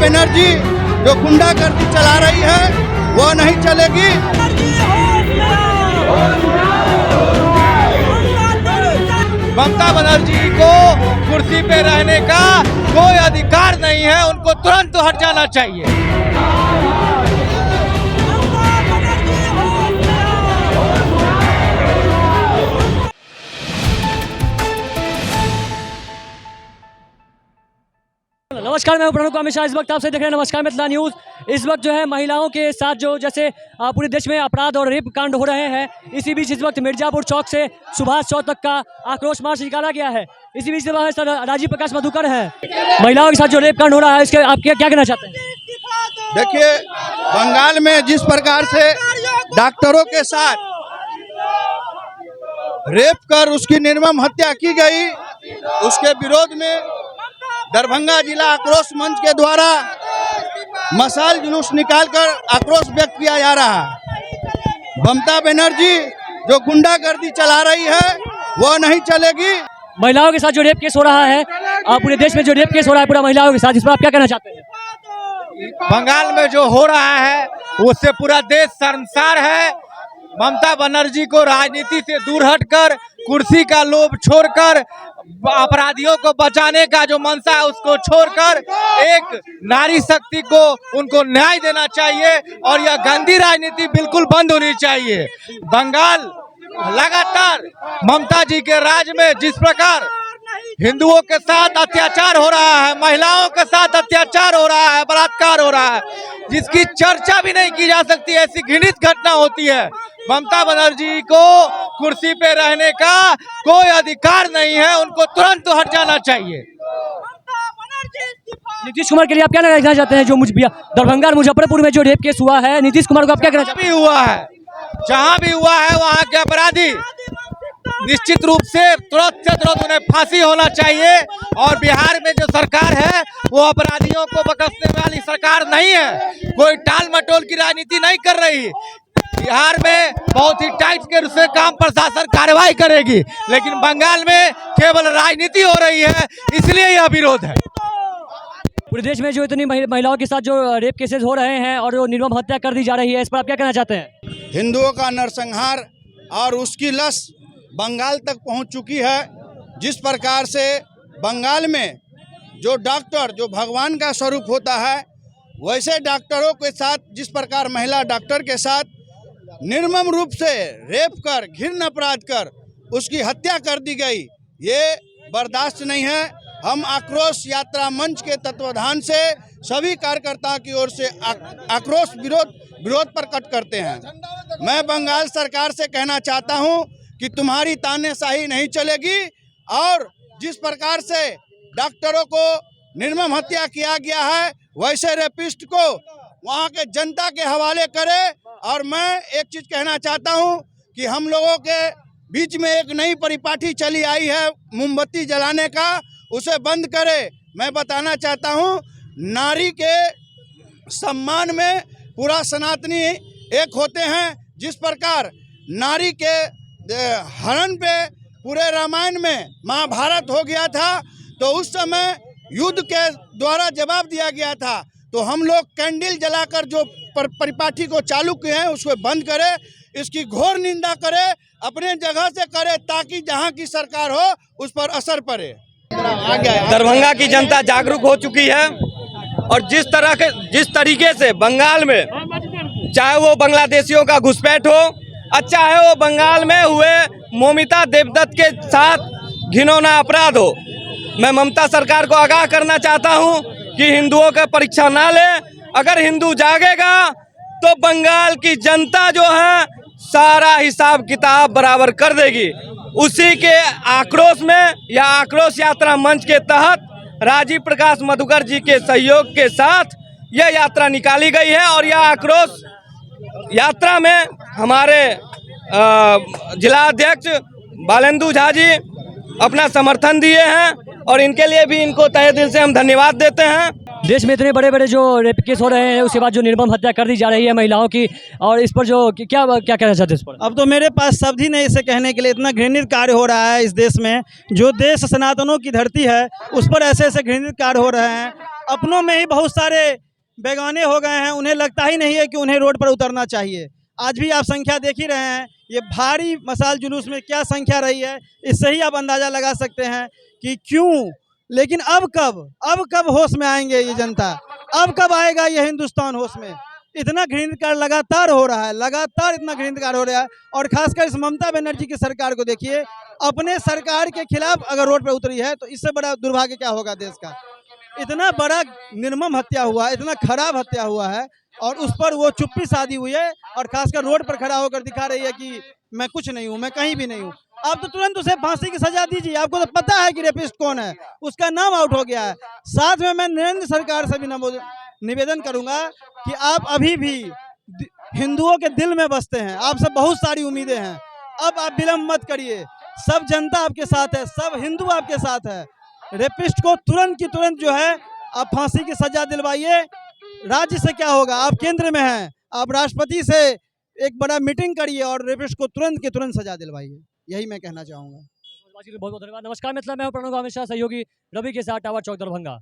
बनर्जी जो गुंडागर्दी चला रही है वो नहीं चलेगी। ममता बनर्जी को कुर्सी पे रहने का कोई अधिकार नहीं है, उनको तुरंत हट जाना चाहिए। नमस्कार, मैं प्रणव अमित शाह। इस वक्त आपसे देख रहे हैं नमस्कार मिथिला न्यूज़। इस वक्त जो है महिलाओं के साथ जो जैसे पूरे देश में अपराध और रेप कांड हो रहे हैं, इसी बीच इस वक्त मिर्जापुर चौक से सुभाष चौक तक का आक्रोश मार्च निकाला गया है। इसी बीच सर राजीव प्रकाश मधुकर है। महिलाओं के साथ जो रेप कांड हो रहा है इसके आप क्या कहना चाहते हैं? देखिए, बंगाल में जिस प्रकार से डॉक्टरों के साथ रेप कर उसकी निर्मम हत्या की गई, उसके विरोध में दरभंगा जिला आक्रोश मंच के द्वारा मशाल जुलूस निकालकर आक्रोश व्यक्त किया जा रहा है। ममता बनर्जी जो गुंडागर्दी चला रही है वो नहीं चलेगी। महिलाओं के साथ जो रेप केस हो रहा है, पूरे देश में जो रेप केस हो रहा है पूरा महिलाओं के साथ, इस पर आप क्या कहना चाहते हैं? बंगाल में जो हो रहा है उससे पूरा देश शर्मसार है। ममता बनर्जी को राजनीति से दूर हटकर, कुर्सी का लोभ छोड़कर, अपराधियों को बचाने का जो मंशा है उसको छोड़कर एक नारी शक्ति को उनको न्याय देना चाहिए और यह गंदी राजनीति बिल्कुल बंद होनी चाहिए। बंगाल लगातार ममता जी के राज में जिस प्रकार हिंदुओं के साथ अत्याचार हो रहा है, महिलाओं के साथ अत्याचार हो रहा है, बलात्कार हो रहा है, जिसकी चर्चा भी नहीं की जा सकती, ऐसी घृणित घटना होती है। ममता बनर्जी को कुर्सी पे रहने का कोई अधिकार नहीं है, उनको तुरंत हट जाना चाहिए। नीतीश कुमार के लिए आप क्या कहना चाहते हैं? जो दरभंगा और मुजफ्फरपुर में जो रेप केस हुआ है, नीतीश कुमार को आप क्या कहना चाहते हैं? जहाँ भी हुआ है वहाँ के अपराधी निश्चित रूप से तुरंत उन्हें फांसी होना चाहिए। और बिहार में जो सरकार है वो अपराधियों को बख्शने वाली सरकार नहीं है, कोई टाल मटोल की राजनीति नहीं कर रही। बिहार में बहुत ही टाइट के से काम प्रशासन कार्रवाई करेगी, लेकिन बंगाल में केवल राजनीति हो रही है, इसलिए यह विरोध है। पूरे देश में जो इतनी महिलाओं के साथ जो रेप केसेस हो रहे हैं और जो निर्मम हत्या कर दी जा रही है, इस पर आप क्या कहना चाहते हैं? हिंदुओं का नरसंहार और उसकी लश बंगाल तक पहुंच चुकी है। जिस प्रकार से बंगाल में जो डॉक्टर जो भगवान का स्वरूप होता है, वैसे डॉक्टरों के साथ जिस प्रकार महिला डॉक्टर के साथ निर्मम रूप से रेप कर, घृण्य अपराध कर उसकी हत्या कर दी गई, ये बर्दाश्त नहीं है। हम आक्रोश यात्रा मंच के तत्वाधान से सभी कार्यकर्ताओं की ओर से आक्रोश विरोध प्रकट करते हैं। मैं बंगाल सरकार से कहना चाहता हूं कि तुम्हारी तानाशाही नहीं चलेगी और जिस प्रकार से डॉक्टरों को निर्मम हत्या किया गया है, वैसे रेपिस्ट को वहां के जनता के हवाले करे। और मैं एक चीज कहना चाहता हूं कि हम लोगों के बीच में एक नई परिपाटी चली आई है मोमबत्ती जलाने का, उसे बंद करे। मैं बताना चाहता हूं, नारी के सम्मान में पूरा सनातनी एक होते हैं। जिस प्रकार नारी के हरण पे पूरे रामायण में महाभारत हो गया था, तो उस समय युद्ध के द्वारा जवाब दिया गया था। तो हम लोग कैंडल जलाकर जो परिपाटी को चालू किए हैं उसको बंद करें, इसकी घोर निंदा करें, अपने जगह से करें ताकि जहां की सरकार हो उस पर असर पड़े। दरभंगा की जनता जागरूक हो चुकी है और जिस तरीके से बंगाल में चाहे वो बांग्लादेशियों का घुसपैठ हो, अच्छा है वो बंगाल में हुए मौमिता देवदत्त के साथ घिनौना अपराध हो, मैं ममता सरकार को आगाह करना चाहता हूं कि हिंदुओं का परीक्षा ना ले। अगर हिंदू जागेगा तो बंगाल की जनता जो है सारा हिसाब किताब बराबर कर देगी। उसी के आक्रोश में या आक्रोश यात्रा मंच के तहत राजीव प्रकाश मधुकर जी के सहयोग के साथ यह यात्रा निकाली गई है और यह आक्रोश यात्रा में हमारे जिला अध्यक्ष बालेंदु झा जी अपना समर्थन दिए हैं और इनके लिए भी इनको तहे दिल से हम धन्यवाद देते हैं। देश में इतने बड़े बड़े जो रेप केस हो रहे हैं, उसके बाद जो निर्मम हत्या कर दी जा रही है महिलाओं की, और इस पर जो क्या कहना चाहते हैं इस पर? अब तो मेरे पास शब्द ही नहीं इसे कहने के लिए। इतना घृणित कार्य हो रहा है इस देश में, जो देश सनातनों की धरती है उस पर ऐसे ऐसे घृणित कार्य हो रहे हैं। अपनों में ही बहुत सारे बेगाने हो गए हैं, उन्हें लगता ही नहीं है कि उन्हें रोड पर उतरना चाहिए। आज भी आप संख्या देख ही रहे हैं, ये भारी मशाल जुलूस में क्या संख्या रही है, इससे ही आप अंदाज़ा लगा सकते हैं कि क्यों। लेकिन अब कब होश में आएंगे ये जनता, अब कब आएगा ये हिंदुस्तान होश में। इतना घृणित कार्य लगातार हो रहा है, लगातार इतना घृणित कार्य हो रहा है। और खासकर इस ममता बनर्जी की सरकार को देखिए, अपने सरकार के खिलाफ अगर रोड पर उतरी है तो इससे बड़ा दुर्भाग्य क्या होगा देश का। इतना बड़ा निर्मम हत्या हुआ, इतना खराब हत्या हुआ है और उस पर वो चुप्पी साधी हुई है और खासकर रोड पर खड़ा होकर दिखा रही है कि मैं कुछ नहीं हूँ, मैं कहीं भी नहीं हूँ। आप तो तुरंत उसे फांसी की सजा दीजिए, आपको तो पता है कि रेपिस्ट कौन है, उसका नाम आउट हो गया है। साथ में मैं नरेंद्र सरकार से भी निवेदन करूंगा कि आप अभी भी हिंदुओं के दिल में बसते हैं, आपसे बहुत सारी उम्मीदें हैं। अब आप विलम्ब मत करिए, सब जनता आपके साथ है, सब हिंदू आपके साथ है। रेपिस्ट को तुरंत की तुरंत जो है आप फांसी की सजा दिलवाइए। राज्य से क्या होगा, आप केंद्र में हैं, आप राष्ट्रपति से एक बड़ा मीटिंग करिए और रेपिस्ट को तुरंत की तुरंत सजा दिलवाइए, यही मैं कहना चाहूँगा। बहुत बहुत धन्यवाद। नमस्कार मित्रों, मैं हूं प्रणव हमेशा सहयोगी रवि के साथ टावर चौक दरभंगा।